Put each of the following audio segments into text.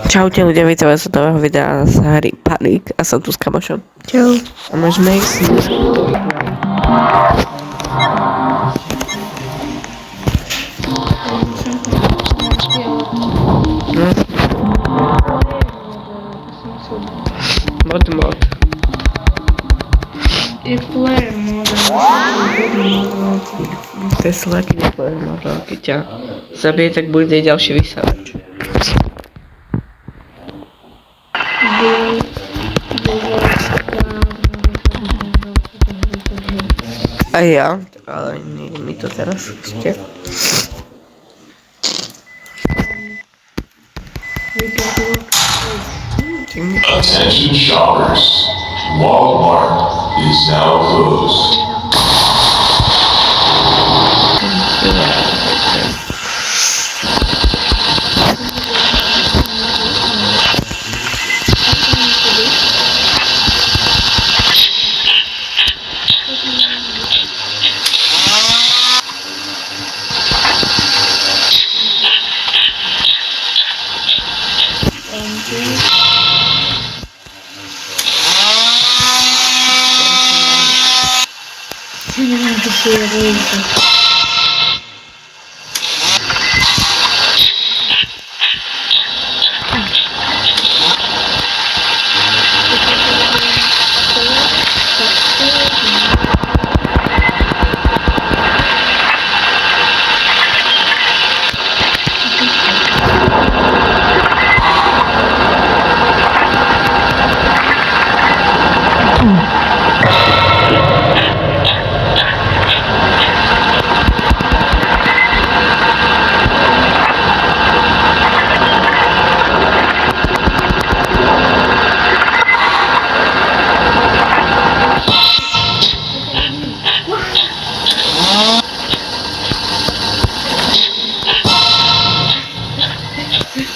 Čaute ľudia, vítam vás z nového videa z hry Panik a som tu s kamošom. Čau. A môžeme ísť. No. Mod. Explorer mod. Tesla, keď nepoviem možno, keď ťa zabije, tak bude ďalší vysávač. A ja, ale nejde mi to teraz ešte. Attention shoppers, Walmart is now closed.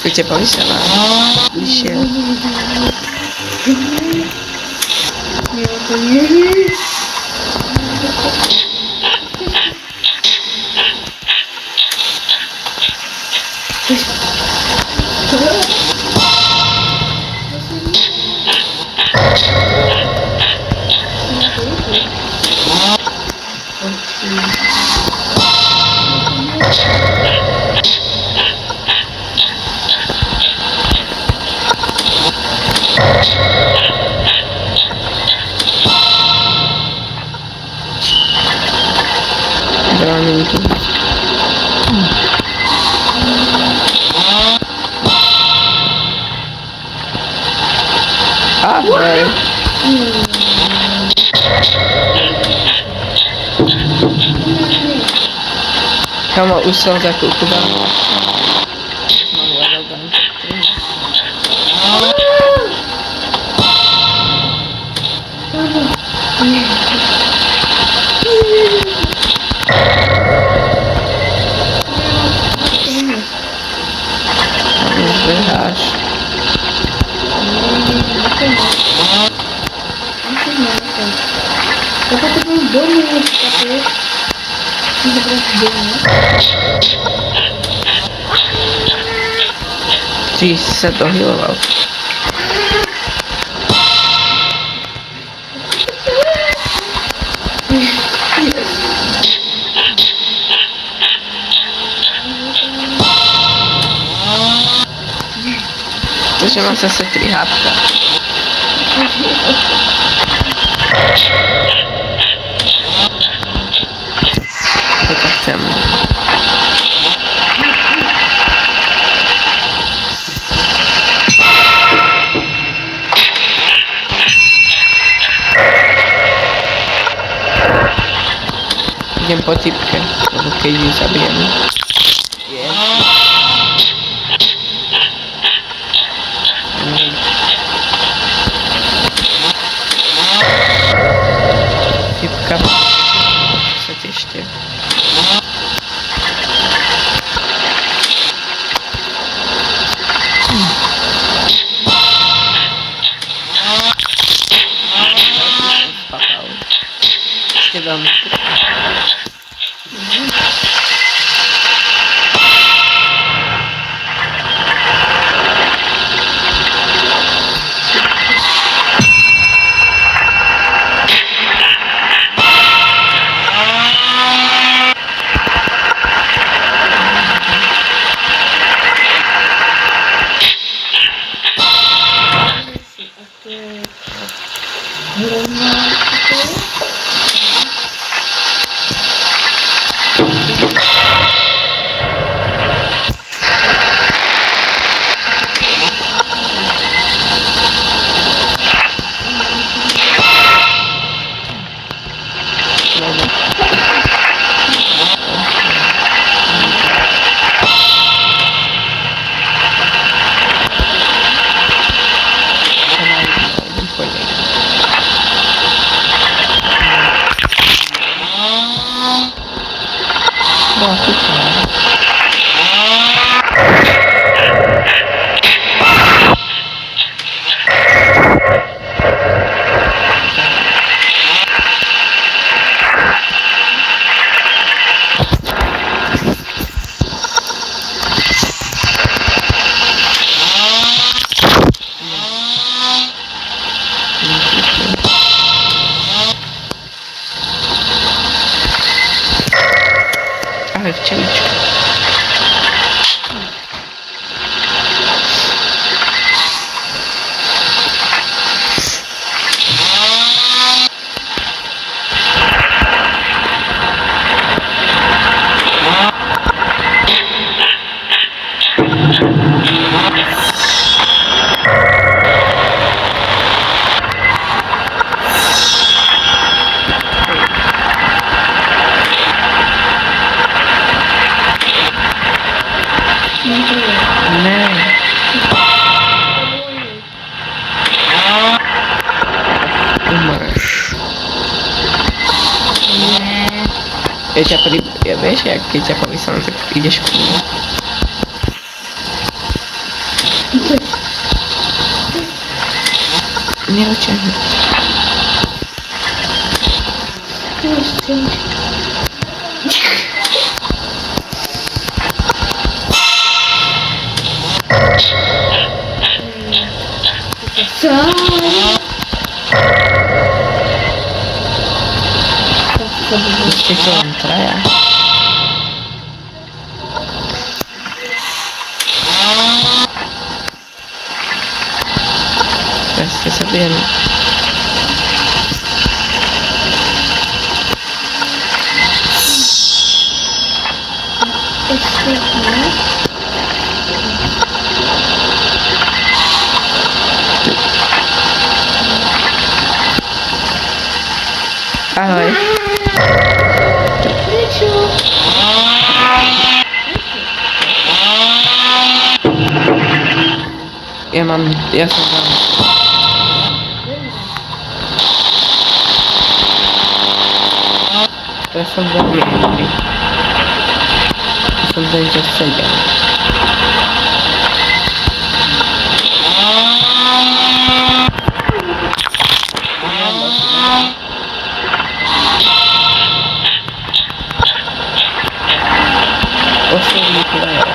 Víte, povysela. Vyšiel. Bránim tu. Ahoj. Kamo, už som za chvíľku dal. Zbeháš. Ty si sa dohyloval. Takže mám zase 3 hápka. Toto chcem. Idem po typke, lebo keď ju zabijem. Typka, sa tešte. Ešte veľmi. bola kucha. Ale wcieliczka. Ne. Umreš. Ja vieš, jak keď ťa povysám, tak ideš k tomu. Neočahni. Ešte to len traja. Proste sa bijem. Ahoj. Ja som tam. Ja som veľmi dobrý. Ja som zajťa sedel. Posledný player.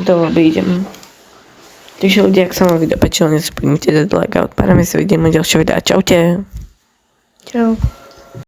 Dobre, idem. Takže ľudia, ak sa vám video páčilo, nezapomínajte dať like a odpárame sa, vidíme ďalšie videa. Čaute. Čau.